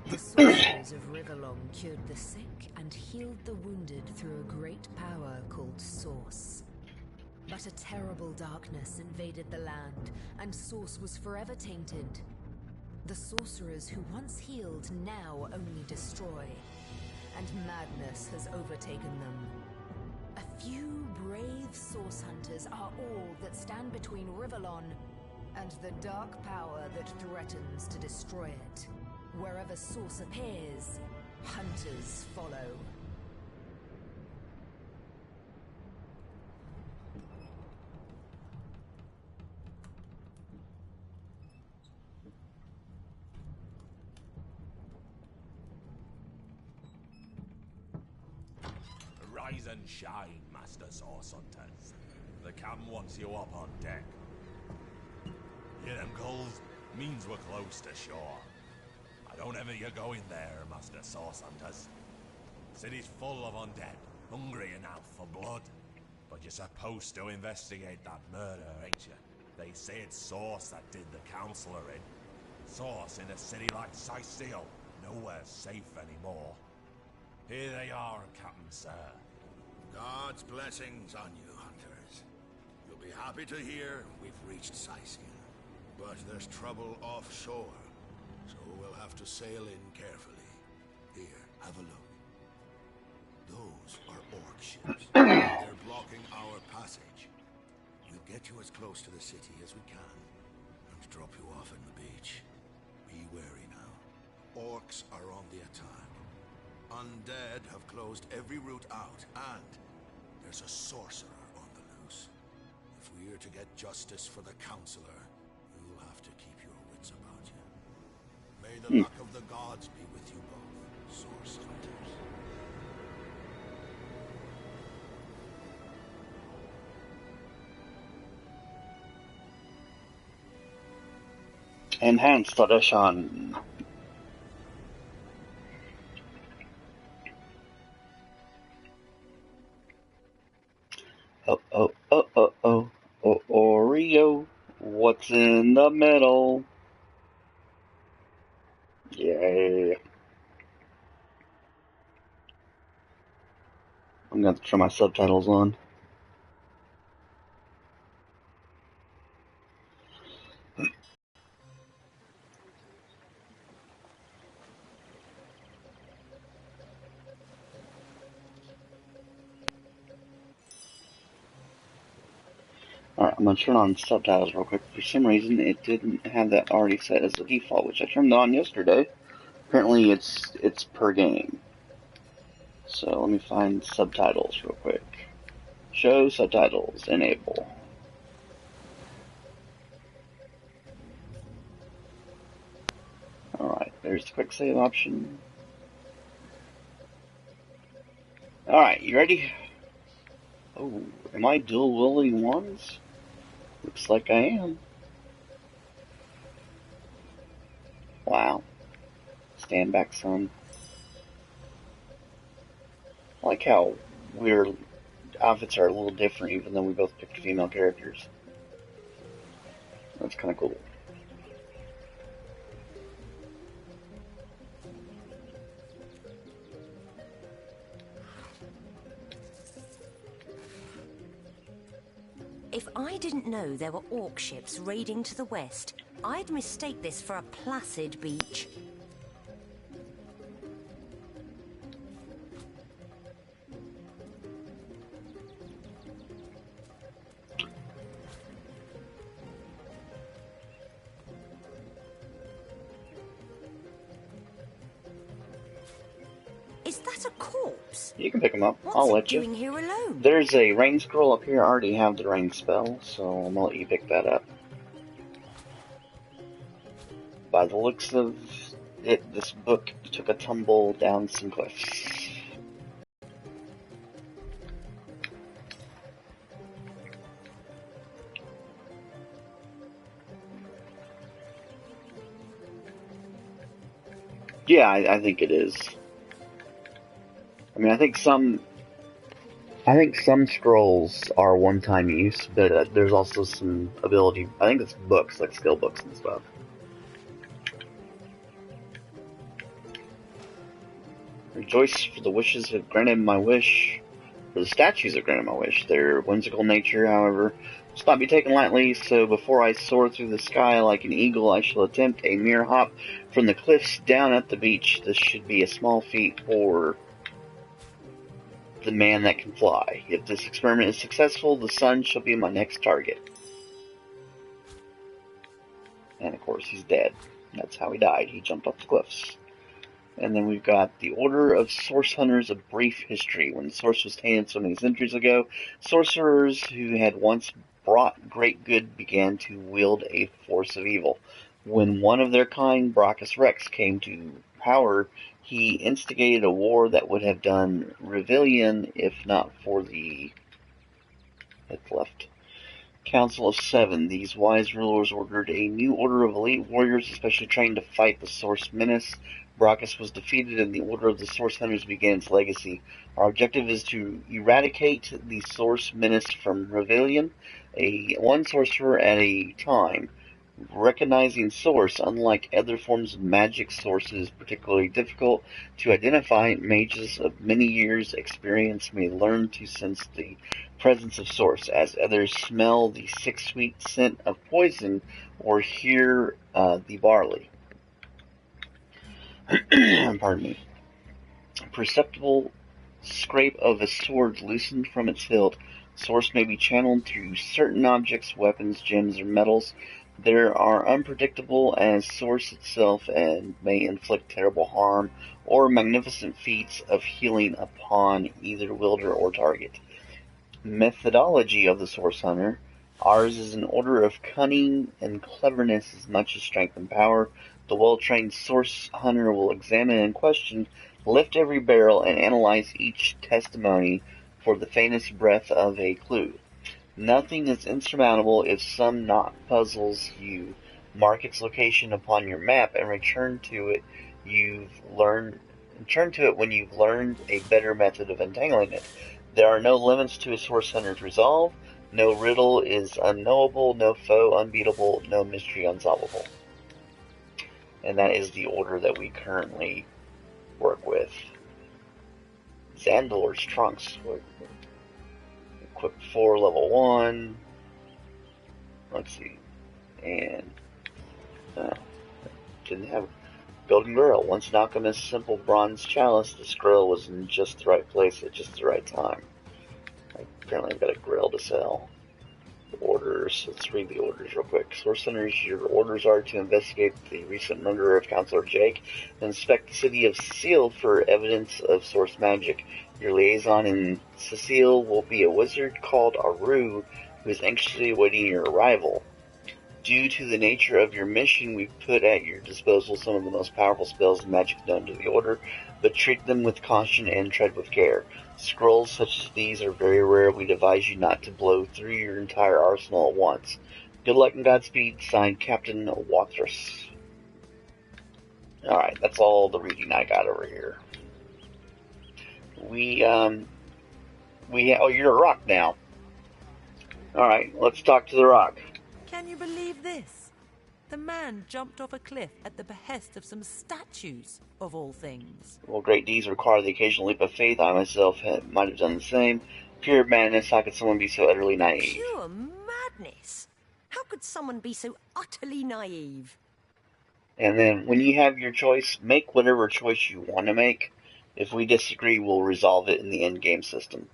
The sorcerers of Riverlong cured the sick and healed the wounded through a great power called Source. But a terrible darkness invaded the land, and Source was forever tainted. The sorcerers who once healed now only destroy, and madness has overtaken them. A few brave Source hunters are all that stand between Riverlon and the dark power that threatens to destroy it. Wherever Source appears, hunters follow. Rise and shine, Master Source Hunters. The captain wants you up on deck. Hear them calls? Means we're close to shore. I don't ever you go in there, Master Source Hunters. City's full of undead, hungry enough for blood. But you're supposed to investigate that murder, ain't you? They say it's Source that did the Counselor in. Source in a city like Sicil, nowhere's safe anymore. Here they are, Captain Sir. God's blessings on you, hunters. You'll be happy to hear we've reached Sicil. But there's trouble offshore, so we'll have to sail in carefully. Here, have a look. Those are orc ships. They're blocking our passage. We'll get you as close to the city as we can, and drop you off in the beach. Be wary now. Orcs are on the attack. Undead have closed every route out, and there's a sorcerer on the loose. If we're to get justice for the Counselor, you'll have to keep your wits about you. May the luck of the gods be with you both, Source Hunters. Enhanced edition. Oh, Oreo, what's in the middle? Yay. I'm gonna have to turn my subtitles on. Alright, I'm gonna turn on subtitles real quick. For some reason, it didn't have that already set as the default, which I turned on yesterday. Apparently, it's per game. So let me find subtitles real quick. Show subtitles, enable. Alright, there's the quick save option. Alright, you ready? Oh, am I dual wielding wands? Looks like I am. Wow. Stand back, son. I like how weird outfits are a little different even though we both picked female characters. That's kind of cool. If I didn't know there were orc ships raiding to the west, I'd mistake this for a placid beach. Is that a corpse? You can pick them up. What's I'll it let you. doing here alone? There's a rain scroll up here. I already have the rain spell, so I'm gonna let you pick that up. By the looks of it, this book took a tumble down some cliffs. Yeah, I think it is. I mean, I think some scrolls are one-time use, but there's also some ability. I think it's books, like skill books and stuff. Rejoice, for the wishes have granted my wish. For the statues have granted my wish. Their whimsical nature, however, must not be taken lightly, so before I soar through the sky like an eagle, I shall attempt a mere hop from the cliffs down at the beach. This should be a small feat for the man that can fly. If this experiment is successful, the sun shall be my next target. And of course, he's dead. That's how he died. He jumped off the cliffs. And then we've got the Order of Source Hunters, a brief history. When the source was tainted so many centuries ago, sorcerers who had once brought great good began to wield a force of evil. When one of their kind, Brachus Rex, came to power, he instigated a war that would have done rebellion if not for the Council of Seven. These wise rulers ordered a new order of elite warriors, especially trained to fight the Source Menace. Brachus was defeated, and the Order of the Source Hunters began its legacy. Our objective is to eradicate the Source Menace from Rebellion, one sorcerer at a time. Recognizing Source, unlike other forms of magic, Source is particularly difficult to identify. Mages of many years' experience may learn to sense the presence of Source, as others smell the sick sweet scent of poison or hear the barley. Pardon me. Perceptible scrape of a sword loosened from its hilt. Source may be channeled through certain objects, weapons, gems, or metals. They are unpredictable as Source itself and may inflict terrible harm or magnificent feats of healing upon either wielder or target. Methodology of the Source Hunter. Ours is an order of cunning and cleverness as much as strength and power. The well-trained Source Hunter will examine and question, lift every barrel, and analyze each testimony for the faintest breath of a clue. Nothing is insurmountable if some knot puzzles you. Mark its location upon your map and return to it when you've learned a better method of entangling it. There are no limits to a Source Hunter's resolve. No riddle is unknowable, no foe unbeatable, no mystery unsolvable. And that is the order that we currently work with. Xandalor's Trunks. Equip 4, level 1. Let's see. And didn't have Golden Grill. Once an alchemist's simple bronze chalice, this grill was in just the right place at just the right time. Apparently I've got a grill to sell. Orders. Let's read the orders real quick. Source Hunters, your orders are to investigate the recent murder of Counselor Jake and inspect the city of Cecile for evidence of Source magic. Your liaison in Cecile will be a wizard called Aru, who is anxiously awaiting your arrival. Due to the nature of your mission, we've put at your disposal some of the most powerful spells and magic known to the Order, but treat them with caution and tread with care. Scrolls such as these are very rare. We'd advise you not to blow through your entire arsenal at once. Good luck and Godspeed, signed Captain Wathras. Alright, that's all the reading I got over here. Oh, you're a rock now. Alright, let's talk to the rock. Can you believe this? The man jumped off a cliff at the behest of some statues, of all things. Well, great deeds require the occasional leap of faith. I myself might have done the same. Pure madness, how could someone be so utterly naive? Pure madness? How could someone be so utterly naive? And then, when you have your choice, make whatever choice you want to make. If we disagree, we'll resolve it in the endgame system.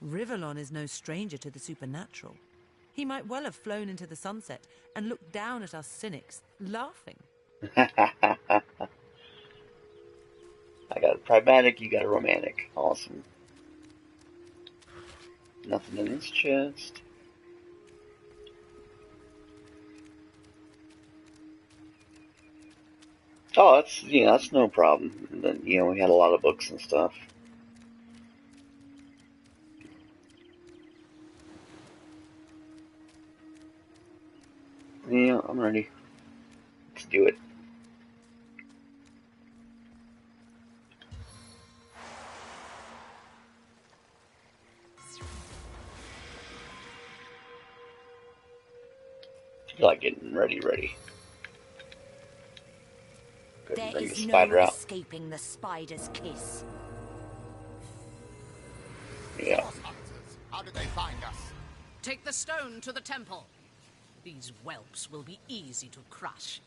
Rivellon is no stranger to the supernatural. He might well have flown into the sunset and looked down at us cynics, laughing. I got a pragmatic, you got a romantic. Awesome. Nothing in this chest. Oh, that's no problem. Then, we had a lot of books and stuff. Yeah, I'm ready. Let's do it. I feel like getting ready. Go ahead and There bring the is no spider out. escaping the spider's kiss. Yeah. Source hunters, how did they find us? Take the stone to the temple. These whelps will be easy to crush.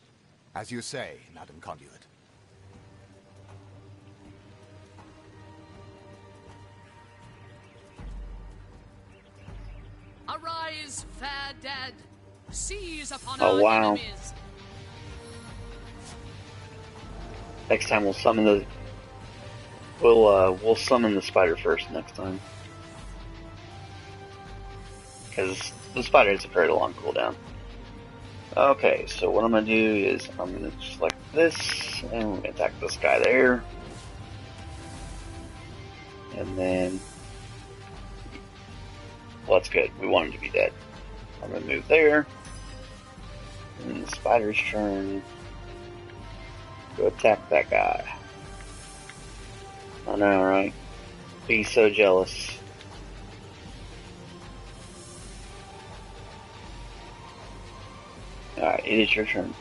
As you say, Madam Conduit. Arise, fair dead. Seize upon Oh, our wow. enemies. Next time we'll summon the... We'll summon the spider first next time. Because the spider has a very long cooldown. Okay, so what I'm going to do is I'm going to select this, and we're going to attack this guy there. And then... Well, that's good. We want him to be dead. I'm going to move there. And then the spider's turn. Go attack that guy. I know, right? Be so jealous. Alright, it is your turn.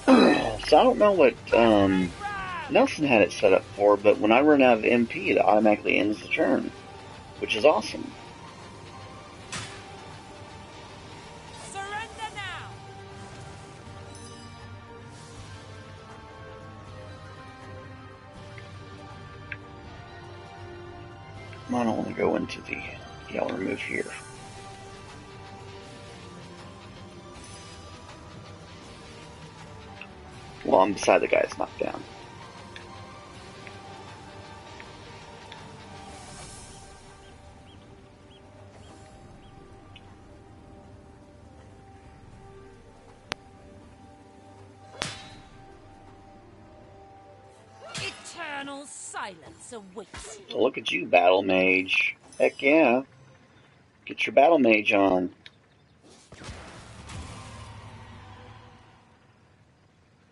So I don't know what Nelson had it set up for, but when I run out of MP, it automatically ends the turn, which is awesome. Surrender now! I don't want to go into the... Yeah, I'll remove here. Well, I'm beside the guy that's knocked down. Eternal silence awaits you. Look at you, Battle Mage. Heck yeah. Get your Battle Mage on.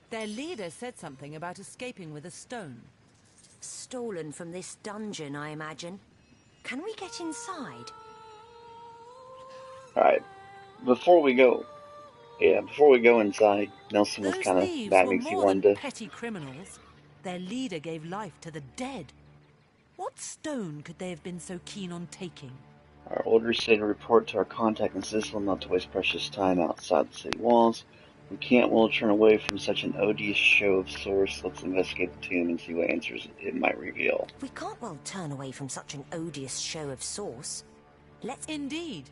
Their leader said something about escaping with a stone. Stolen from this dungeon, I imagine. Can we get inside? Alright. Before we go inside, Nelson was Those kind of thieves mad were because he more than wanted to... petty criminals. Their leader gave life to the dead. What stone could they have been so keen on taking? Our orders say to report to our contact and insist them not to waste precious time outside the city walls. We can't well turn away from such an odious show of source. Let's investigate the tomb and see what answers it might reveal. We can't well turn away from such an odious show of source. Let's... Indeed.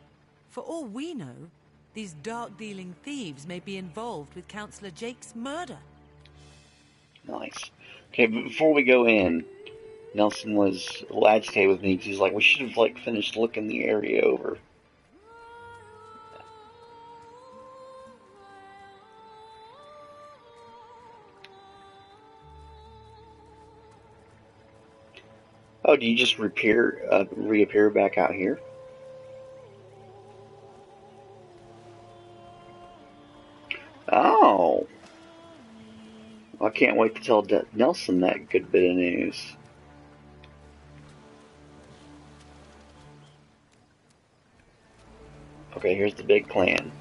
For all we know, these dark-dealing thieves may be involved with Councillor Jake's murder. Nice. Okay, but before we go in, Nelson was a little agitated with me because he's like, we should have finished looking the area over. Oh, do you just reappear back out here? Oh. I can't wait to tell Nelson that good bit of news. Okay, here's the big plan.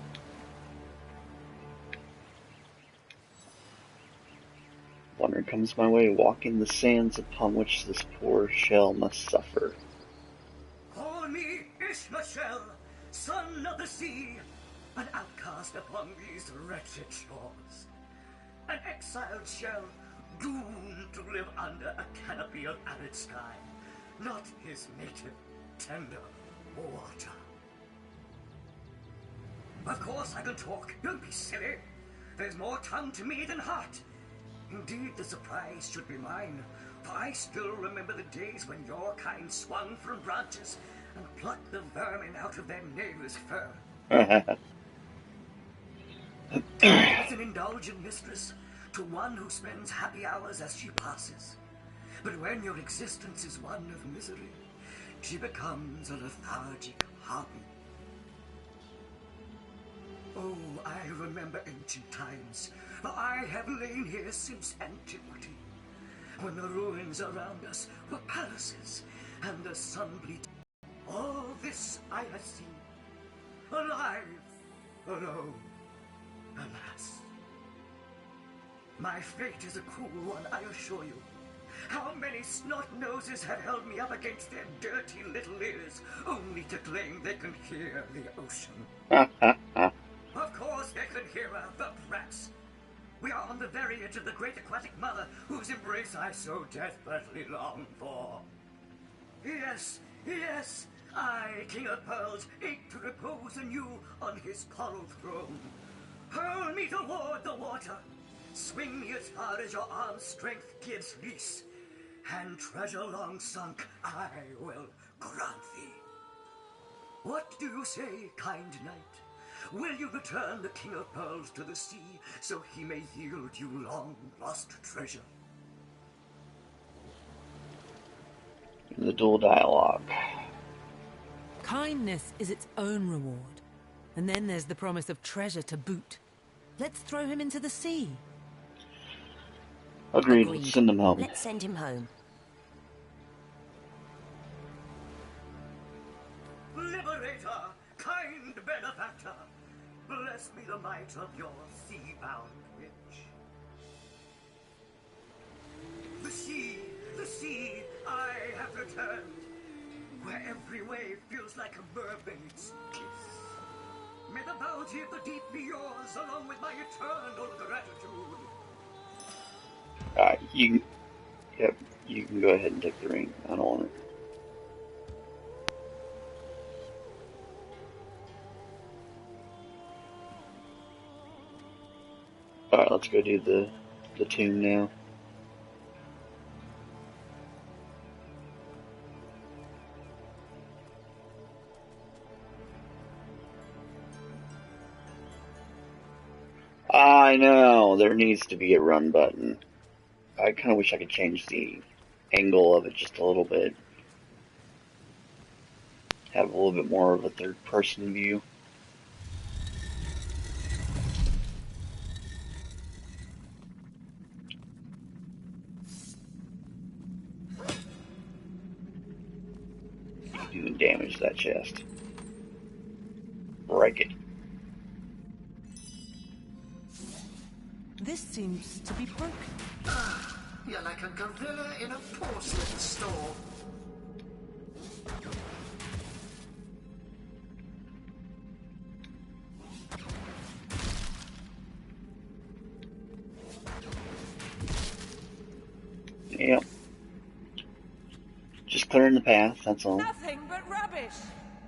Wonder comes my way, walking the sands upon which this poor shell must suffer. Call me Ishmael, son of the sea, an outcast upon these wretched shores. An exiled shell, doomed to live under a canopy of arid sky, not his native, tender water. Of course I can talk, don't be silly. There's more tongue to me than heart. Indeed, the surprise should be mine, for I still remember the days when your kind swung from branches and plucked the vermin out of their neighbor's fur. As an indulgent mistress to one who spends happy hours as she passes. But when your existence is one of misery, she becomes a lethargic harpy. Oh, I remember ancient times, for I have lain here since antiquity, when the ruins around us were palaces, and the sun bleached. All this I have seen, alive, alone, alas. My fate is a cruel one, I assure you. How many snot-noses have held me up against their dirty little ears, only to claim they can hear the ocean? Of course they can hear her, the brats. We are on the very edge of the great aquatic mother, whose embrace I so desperately long for. Yes, yes, I, King of Pearls, ache to repose anew on his coral throne. Hurl me toward the water. Swing me as far as your arm's strength gives release. And treasure long sunk I will grant thee. What do you say, kind knight? Will you return the King of Pearls to the sea, so he may yield you long-lost treasure? The dual dialogue. Kindness is its own reward. And then there's the promise of treasure to boot. Let's throw him into the sea. Agreed. Let's send him home. Let's send him home. Liberator, kind benefactor, bless me the might of your sea-bound witch. The sea, I have returned, where every wave feels like a mermaid's kiss. May the bounty of the deep be yours, along with my eternal gratitude. Alright, you can go ahead and take the ring. I don't want it. Alright, let's go do the tomb now. I know, there needs to be a run button. I kind of wish I could change the angle of it just a little bit. Have a little bit more of a third-person view. Doing damage to that chest. Break it. This seems to be broken. You're like a gorilla in a porcelain store. Yep. Just clearing the path, that's all. Nothing but rubbish!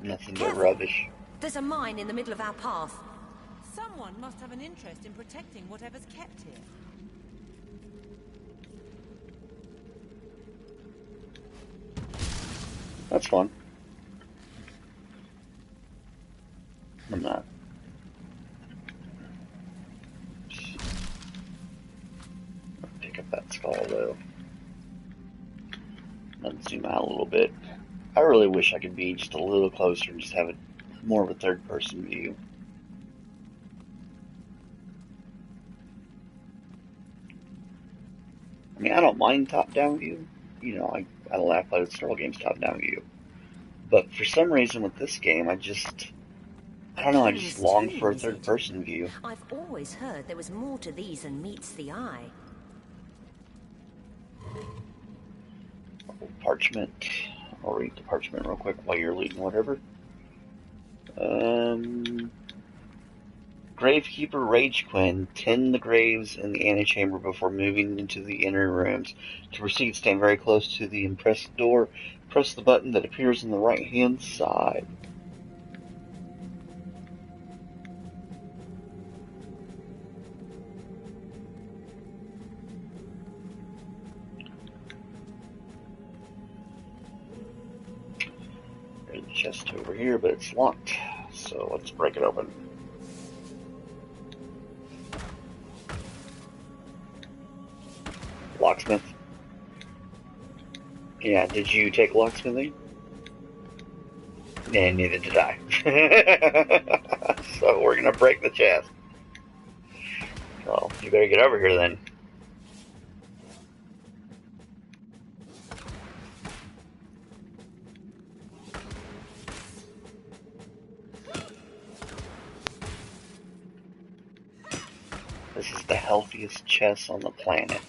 Nothing but rubbish. There's a mine in the middle of our path. Someone must have an interest in protecting whatever's kept here. That's fun. I'm not. Pick up that skull though. Let's zoom out a little bit. I really wish I could be just a little closer and just have it more of a third-person view. I mean, I don't mind top-down view. You know, I laugh at Star games top-down view. But for some reason with this game, I don't know, I just long for a third-person view. I've always heard there was more to these than meets the eye. Parchment. I'll read the parchment real quick while you're leading whatever. Gravekeeper Rage Quinn, tend the graves in the antechamber before moving into the inner rooms. To proceed, stand very close to the impressed door. Press the button that appears on the right-hand side. There's a chest over here, but it's locked. So let's break it open. Locksmith. Yeah, did you take locksmithing? Yeah, neither did I. So we're gonna break the chest. Well, you better get over here then. This is the healthiest chest on the planet.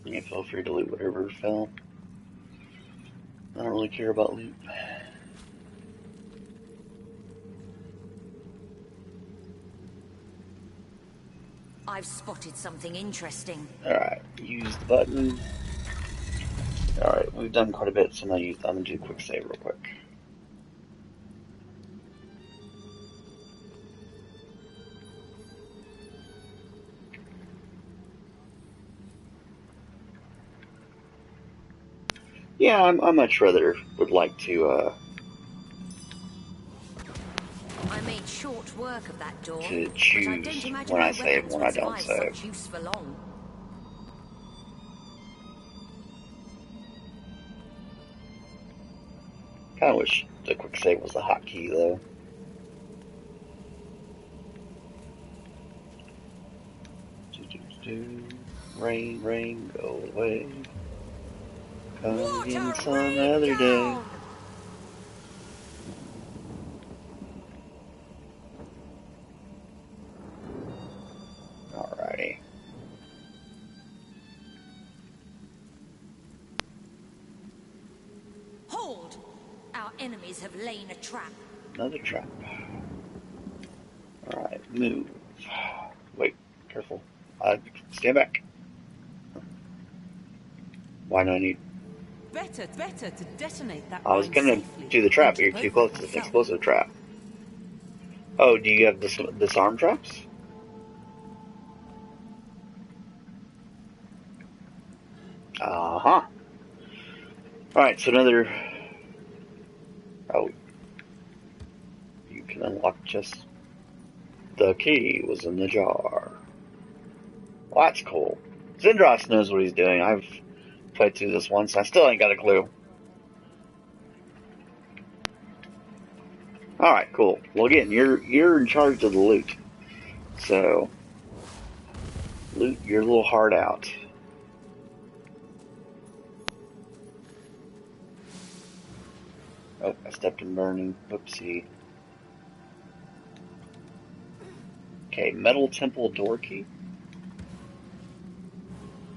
Yeah, feel free to loot whatever fell. I don't really care about loot. I've spotted something interesting. Alright, use the button. Alright, we've done quite a bit, so I'm gonna do a quick save real quick. Yeah, I much rather would like to, I made short work of that door, to but I choose don't imagine when I my save weapons and when I would don't survive save. such use for long. Kinda wish the quick save was a hotkey though. Rain, rain, go away. Come again some other day. Alrighty. Hold! Our enemies have laid a trap. Another trap. Alright, move. Wait, careful. Stand back. Why do I need... Better to detonate that I was mine gonna safely do the trap, than but you're trip too over close. it It's an myself. explosive trap. Oh, do you have disarm traps? Uh-huh. Alright, so another... Oh. You can unlock just... The key was in the jar. Well, that's cool. Zindross knows what he's doing. I've played through this once. I still ain't got a clue. Alright, cool. Well, again, you're in charge of the loot. So, loot your little heart out. Oh, I stepped in burning. Whoopsie. Okay, metal temple door key.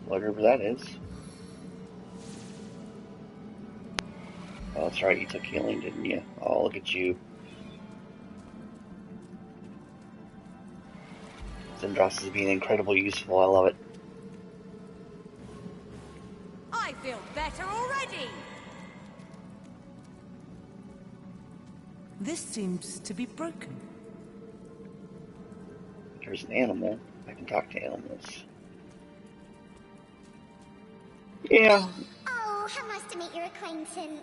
Whatever that is. Oh, that's right, you took healing, didn't you? Oh, look at you. Zindross is being incredibly useful, I love it. I feel better already! This seems to be broken. There's an animal. I can talk to animals. Yeah. Oh, how nice to meet your acquaintance.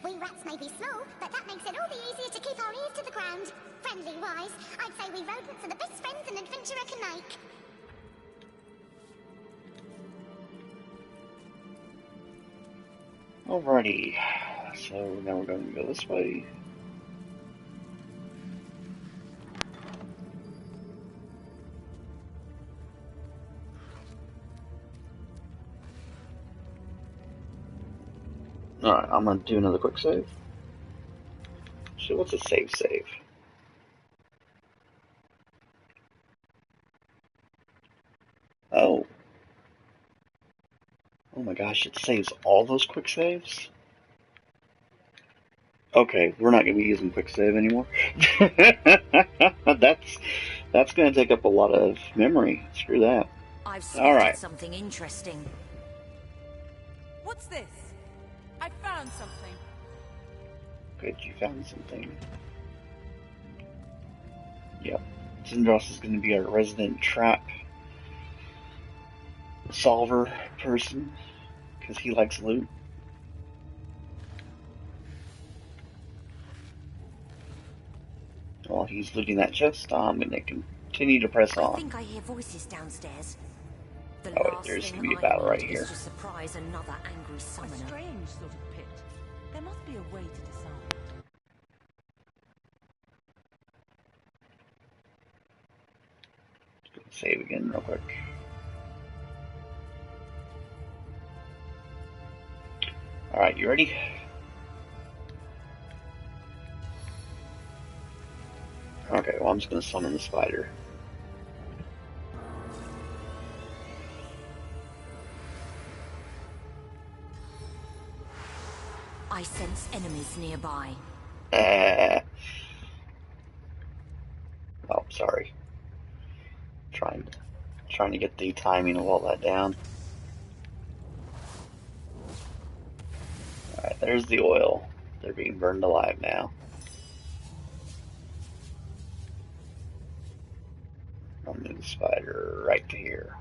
We rats may be small, but that makes it all the easier to keep our ears to the ground. Friendly-wise, I'd say we rodents are the best friends an adventurer can make. Alrighty. So now we're going to go this way. Alright, I'm going to do another quick save. So what's a save? Oh. Oh my gosh, it saves all those quick saves? Okay, we're not going to be using quick save anymore. That's going to take up a lot of memory. Screw that. I've spotted something interesting. What's this? I found something. Good, you found something. Yep. Zindross is going to be our resident trap solver person, because he likes loot. While he's looting that chest, I'm going to continue to press on. I think I hear voices downstairs. The Oh, wait, last there's thing going to be a I battle right need here. is to surprise another angry summoner. A strange sort of pit. There must be a Save again real quick. Alright, you ready? Okay, well I'm just gonna summon the spider. I sense enemies nearby. Oh, sorry. Trying to get the timing of all that down. Alright, there's the oil. They're being burned alive now. I'll move the spider right to here.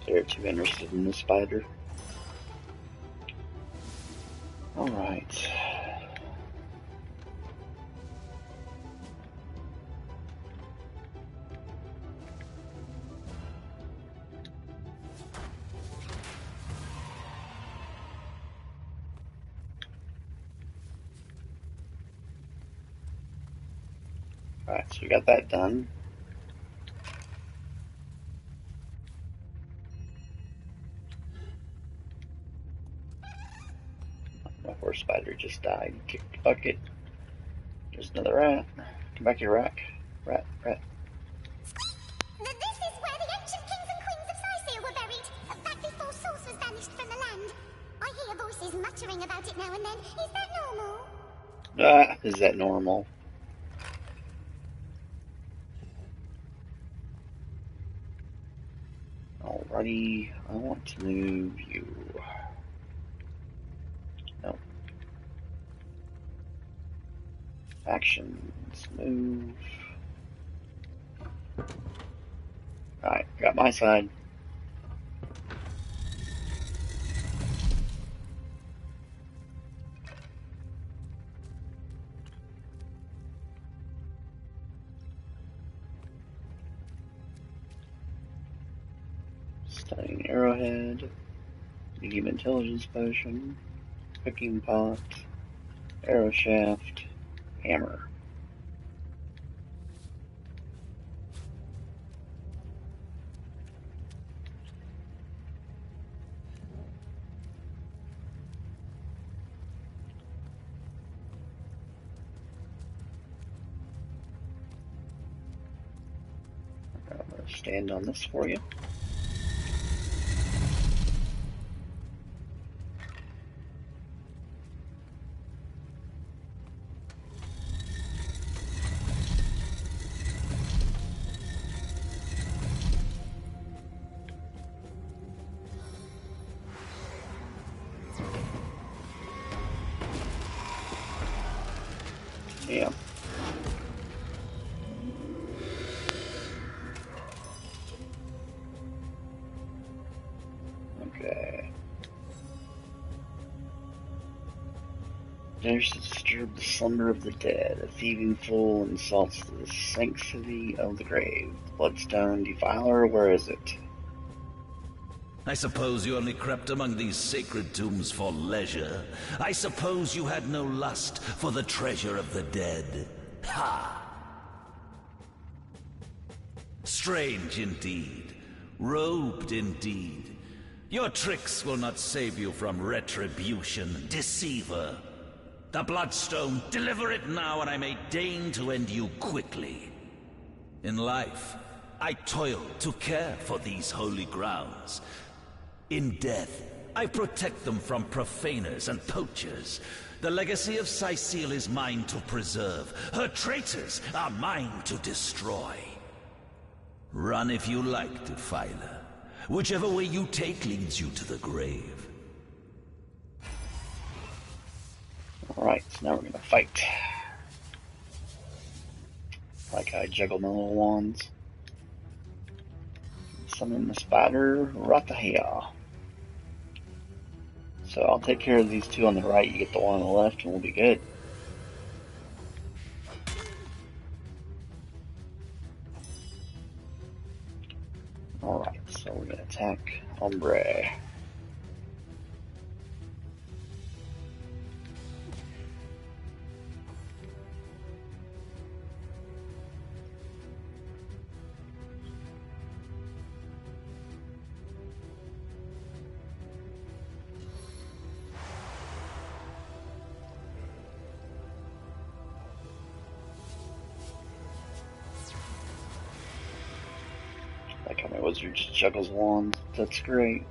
They're too interested in the spider. Alright. Alright, so we got that done. My poor spider just died. Kicked the bucket. There's another rat. Come back here, rat. Rat. This is where the ancient kings and queens of Sicil were buried, back before Source was banished from the land. I hear voices muttering about it now and then. Is that normal? Is that normal? Alrighty, I want to move you. No. Actions, move. Alright, got my side. Stunning arrowhead, medium intelligence potion, cooking pot, arrow shaft, hammer. I'm going to stand on this for you. Yeah. Okay. Dares to disturb the slumber of the dead. A thieving fool insults the sanctity of the grave. The bloodstone defiler, where is it? I suppose you only crept among these sacred tombs for leisure. I suppose you had no lust for the treasure of the dead. Ha! Strange indeed. Robed indeed. Your tricks will not save you from retribution, deceiver. The bloodstone, deliver it now and I may deign to end you quickly. In life, I toiled to care for these holy grounds. In death, I protect them from profaners and poachers. The legacy of Sicil is mine to preserve. Her traitors are mine to destroy. Run if you like, defiler. Whichever way you take leads you to the grave. Alright, so now we're gonna fight. I juggle my little wands. Summon the spider Ratahia. So I'll take care of these two on the right, you get the one on the left, and we'll be good. Alright, so we're gonna attack Ombre. Like how my wizard just juggles wands. That's great.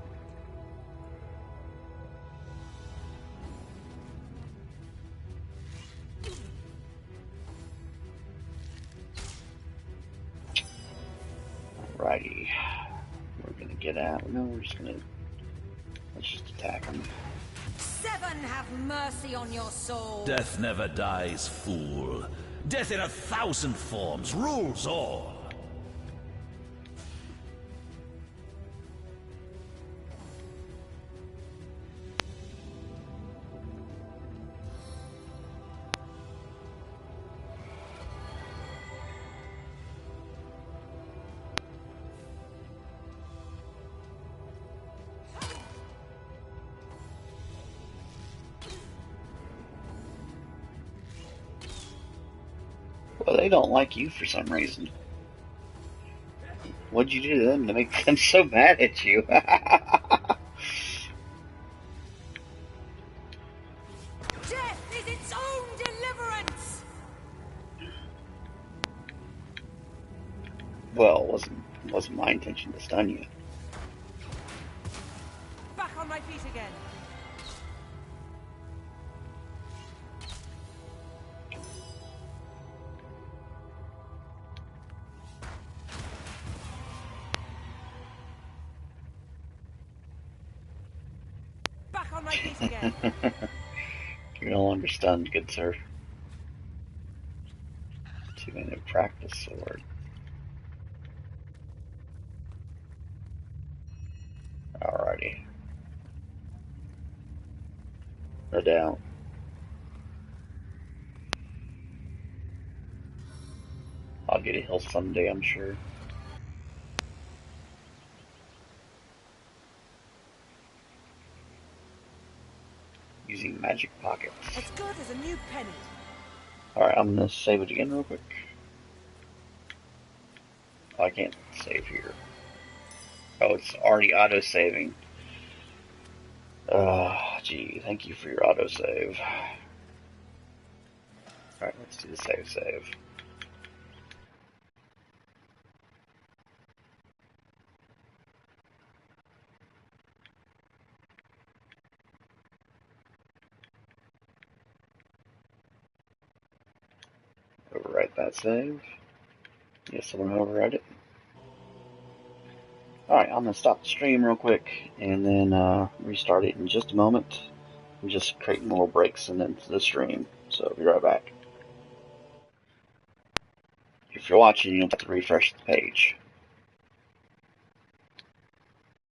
Alrighty. We're gonna get out. No, we're just gonna... Let's just attack him. Seven, have mercy on your soul. Death never dies, fool. Death in 1,000 forms rules all. Well, they don't like you for some reason. What'd you do to them to make them so mad at you? Death is its own deliverance. Well, it wasn't my intention to stun you. Back on my feet again. Back on my feet again. You're no longer stunned, good sir. 2-minute practice sword. Alrighty. No doubt. I'll get a heal someday, I'm sure. Using magic pockets. As good as a new penny. Alright, I'm gonna save it again real quick. Oh, I can't save here. Oh, it's already auto-saving. Gee, thank you for your auto-save. Alright, let's do the save. Overwrite that save. Yes, someone overwrite it. Alright, I'm gonna stop the stream real quick and then restart it in just a moment. I'm just creating little breaks into the stream, so I'll be right back. If you're watching, you'll have to refresh the page.